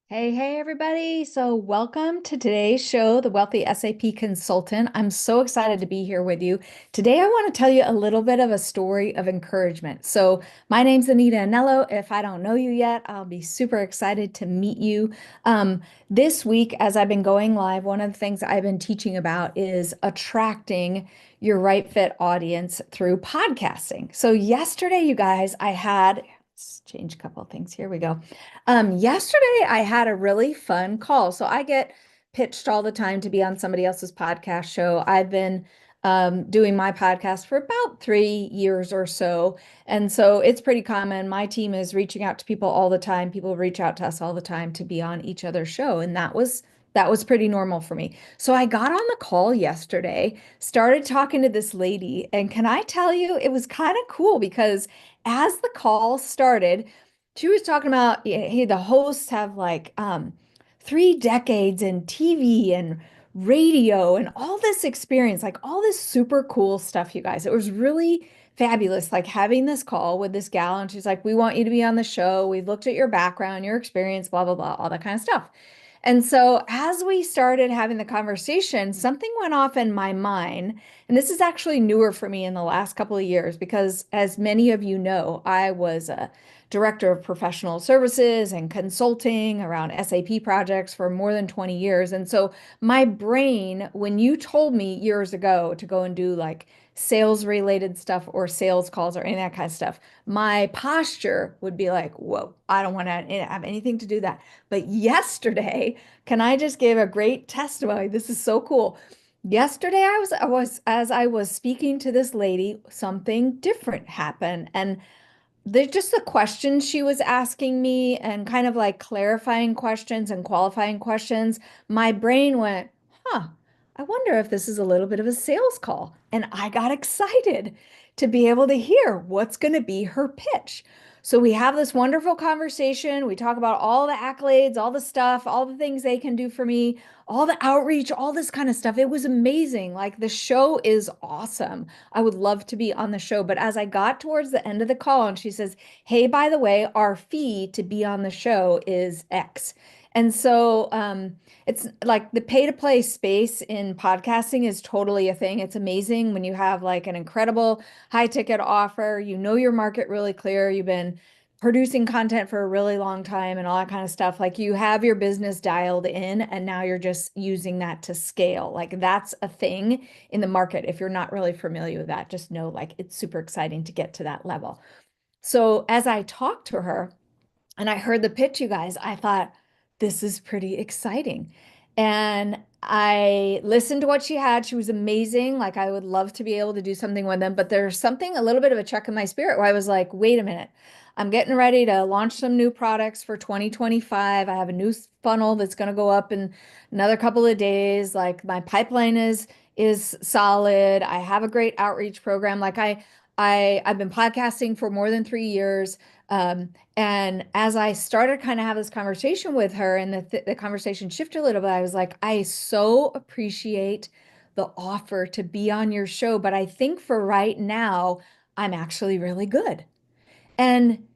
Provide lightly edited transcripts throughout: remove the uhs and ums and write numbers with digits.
Hey, everybody. So, welcome to today's show, The Wealthy SAP Consultant. I'm so excited to be here with you. Today, I want to tell you a little bit of a story of encouragement. So, my name's Anita Anello. If I don't know you yet, I'll be super excited to meet you. This week, as I've been going live, one of the things I've been teaching about is attracting your right fit audience through podcasting. So, yesterday, you guys, let's change a couple of things. Here we go. Yesterday I had a really fun call. So I get pitched all the time to be on somebody else's podcast show. I've been doing my podcast for about 3 years or so. And so it's pretty common. My team is reaching out to people all the time. People reach out to us all the time to be on each other's show. And that was pretty normal for me. So I got on the call yesterday, started talking to this lady, and can I tell you, it was kind of cool because as the call started, she was talking about, hey, the hosts have like 3 decades in TV and radio and all this experience, like all this super cool stuff, you guys. It was really fabulous, like having this call with this gal, and she's like, "We want you to be on the show. We've looked at your background, your experience, blah, blah, blah, all that kind of stuff." And so as we started having the conversation, something went off in my mind. And this is actually newer for me in the last couple of years because, as many of you know, I was a director of professional services and consulting around SAP projects for more than 20 years. And so my brain, when you told me years ago to go and do like sales related stuff or sales calls or any of that kind of stuff, my posture would be like, whoa, I don't want to have anything to do that. But yesterday, can I just give a great testimony? This is so cool. Yesterday, as I was speaking to this lady, something different happened. And there's just the questions she was asking me and kind of like clarifying questions and qualifying questions. My brain went, huh, I wonder if this is a little bit of a sales call. And I got excited to be able to hear what's going to be her pitch. So we have this wonderful conversation. We talk about all the accolades, all the stuff, all the things they can do for me, all the outreach, all this kind of stuff. It was amazing. Like the show is awesome. I would love to be on the show. But as I got towards the end of the call and she says, "Hey, by the way, our fee to be on the show is X." And so it's like the pay to play space in podcasting is totally a thing. It's amazing when you have like an incredible high ticket offer, you know your market really clear, you've been producing content for a really long time and all that kind of stuff. Like you have your business dialed in and now you're just using that to scale. Like that's a thing in the market. If you're not really familiar with that, just know like it's super exciting to get to that level. So as I talked to her and I heard the pitch, you guys, I thought, this is pretty exciting. And I listened to what she had. She was amazing. Like I would love to be able to do something with them, but there's something, a little bit of a check in my spirit where I was like, wait a minute. I'm getting ready to launch some new products for 2025. I have a new funnel that's going to go up in another couple of days. Like my pipeline is solid. I have a great outreach program. Like I've been podcasting for more than 3 years. And as I started kind of have this conversation with her and the conversation shifted a little bit, I was like, I so appreciate the offer to be on your show, but I think for right now, I'm actually really good. And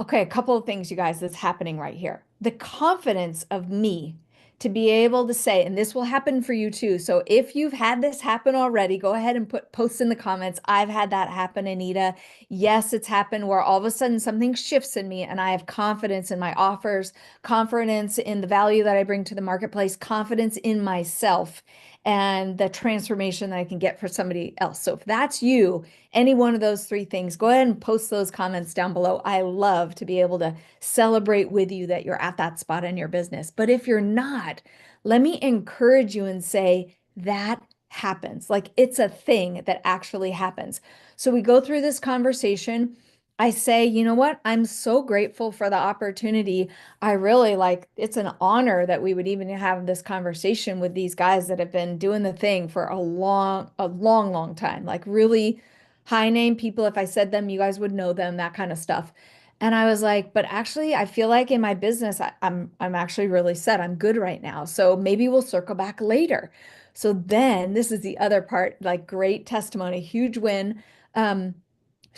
okay, a couple of things, you guys, that's happening right here. The confidence of me to be able to say, and this will happen for you too. So if you've had this happen already, go ahead and post in the comments. I've had that happen, Anita. Yes, it's happened where all of a sudden something shifts in me and I have confidence in my offers, confidence in the value that I bring to the marketplace, confidence in myself and the transformation that I can get for somebody else. So if that's you, any one of those three things, go ahead and post those comments down below. I love to be able to celebrate with you that you're at that spot in your business. But if you're not, let me encourage you and say that happens. Like it's a thing that actually happens. So we go through this conversation. I say, you know what? I'm so grateful for the opportunity. I really like it's an honor that we would even have this conversation with these guys that have been doing the thing for a long, long time. Like really high name people. If I said them, you guys would know them, that kind of stuff. And I was like, but actually, I feel like in my business, I'm actually really set. I'm good right now. So maybe we'll circle back later. So then this is the other part, like great testimony, huge win.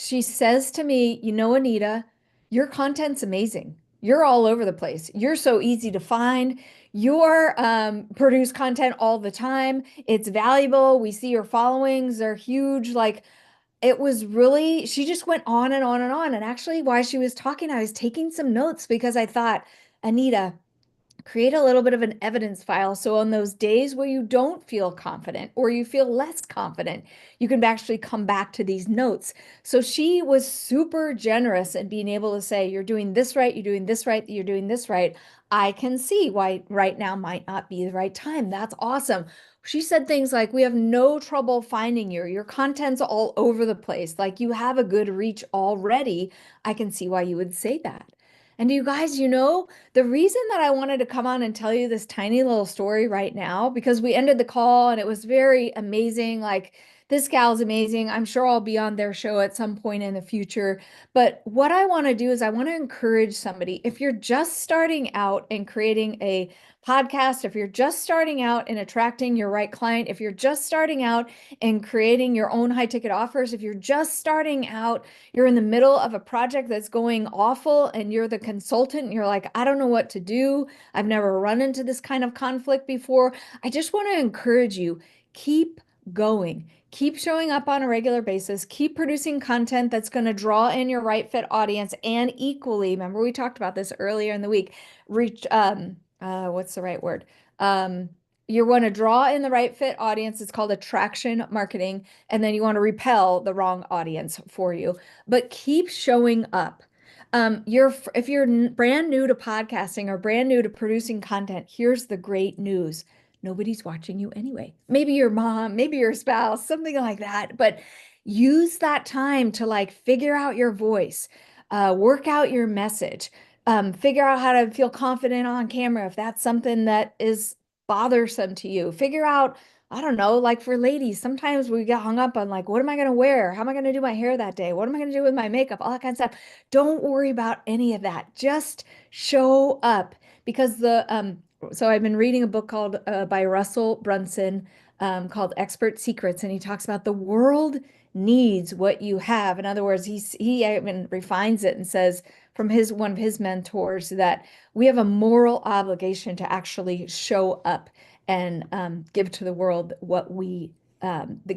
She says to me, you know, Anita, your content's amazing. You're all over the place. You're so easy to find. You're produce content all the time. It's valuable. We see your followings are huge. Like it was really, she just went on and on and on. And actually, while she was talking, I was taking some notes because I thought, Anita, create a little bit of an evidence file. So on those days where you don't feel confident or you feel less confident, you can actually come back to these notes. So she was super generous in being able to say, you're doing this right, you're doing this right, you're doing this right. I can see why right now might not be the right time. That's awesome. She said things like, we have no trouble finding you. Your content's all over the place. Like you have a good reach already. I can see why you would say that. And you guys, the reason that I wanted to come on and tell you this tiny little story right now, because we ended the call and it was very amazing. Like, this gal's amazing. I'm sure I'll be on their show at some point in the future. But what I want to do is I want to encourage somebody. If you're just starting out and creating a podcast, if you're just starting out and attracting your right client, if you're just starting out and creating your own high ticket offers, if you're just starting out, you're in the middle of a project that's going awful and you're the consultant and you're like, I don't know what to do. I've never run into this kind of conflict before. I just want to encourage you, keep going. Keep showing up on a regular basis. Keep producing content that's going to draw in your right fit audience and equally, remember we talked about this earlier in the week, reach, what's the right word? Um, you want to draw in the right fit audience. It's called attraction marketing. And then you want to repel the wrong audience for you. But keep showing up. If you're brand new to podcasting or brand new to producing content, here's the great news. Nobody's watching you anyway. Maybe your mom, maybe your spouse, something like that. But use that time to like figure out your voice, work out your message, figure out how to feel confident on camera if that's something that is bothersome to you. Figure out, I don't know, like for ladies, sometimes we get hung up on like, what am I going to wear? How am I going to do my hair that day? What am I going to do with my makeup? All that kind of stuff. Don't worry about any of that. Just show up because so I've been reading a book called by Russell Brunson called Expert Secrets, and he talks about the world needs what you have. In other words, he even refines it and says from one of his mentors that we have a moral obligation to actually show up and give to the world the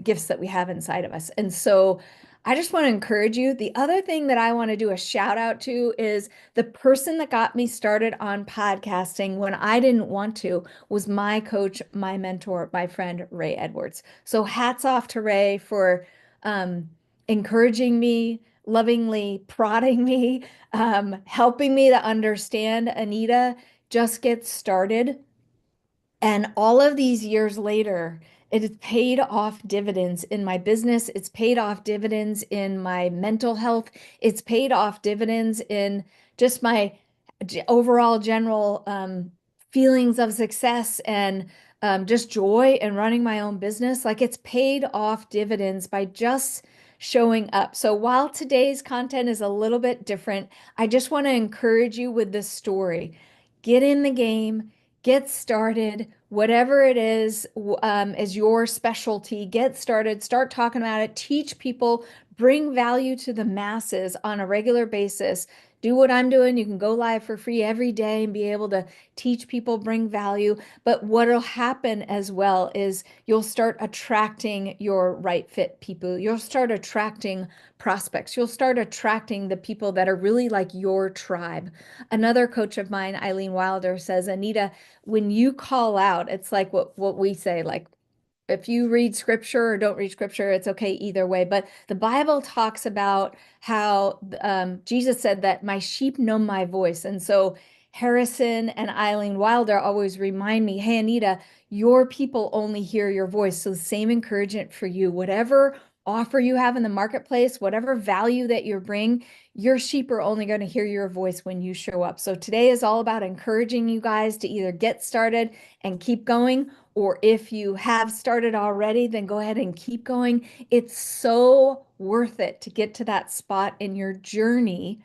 gifts that we have inside of us. And so I just want to encourage you. The other thing that I want to do a shout out to is the person that got me started on podcasting when I didn't want to was my coach, my mentor, my friend, Ray Edwards. So hats off to Ray for um, encouraging me, lovingly prodding me, helping me to understand, Anita, just get started. And all of these years later, it has paid off dividends in my business. It's paid off dividends in my mental health. It's paid off dividends in just my overall general feelings of success and just joy in running my own business. Like it's paid off dividends by just showing up. So while today's content is a little bit different, I just want to encourage you with this story. Get in the game, get started, whatever it is your specialty, get started, start talking about it, teach people, bring value to the masses on a regular basis. Do what I'm doing. You can go live for free every day and be able to teach people, bring value. But what'll happen as well is you'll start attracting your right fit people. You'll start attracting prospects. You'll start attracting the people that are really like your tribe. Another coach of mine, Eileen Wilder, says, Anita, when you call out, it's like what we say, like if you read scripture or don't read scripture, it's okay either way. But the Bible talks about how Jesus said that my sheep know my voice. And so Harrison and Eileen Wilder always remind me, hey, Anita, your people only hear your voice. So the same encouragement for you, whatever offer you have in the marketplace, whatever value that you bring, your sheep are only going to hear your voice when you show up. So today is all about encouraging you guys to either get started and keep going, or if you have started already, then go ahead and keep going. It's so worth it to get to that spot in your journey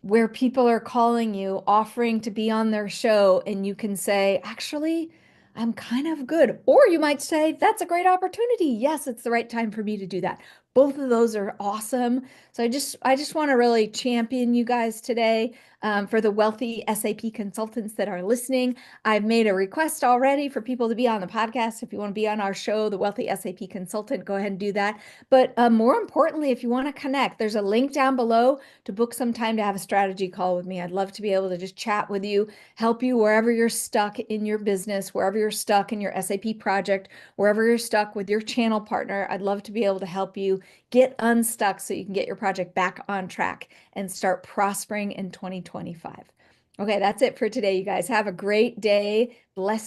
where people are calling you, offering to be on their show, and you can say, actually, I'm kind of good. Or you might say, that's a great opportunity. Yes, it's the right time for me to do that. Both of those are awesome. So I just want to really champion you guys today. For the wealthy SAP consultants that are listening, I've made a request already for people to be on the podcast. If you want to be on our show, The Wealthy SAP Consultant, go ahead and do that. But more importantly, if you want to connect, there's a link down below to book some time to have a strategy call with me. I'd love to be able to just chat with you, help you wherever you're stuck in your business, wherever you're stuck in your SAP project, wherever you're stuck with your channel partner. I'd love to be able to help you get unstuck so you can get your project back on track and start prospering in 2025. Okay, that's it for today, you guys. Have a great day. Bless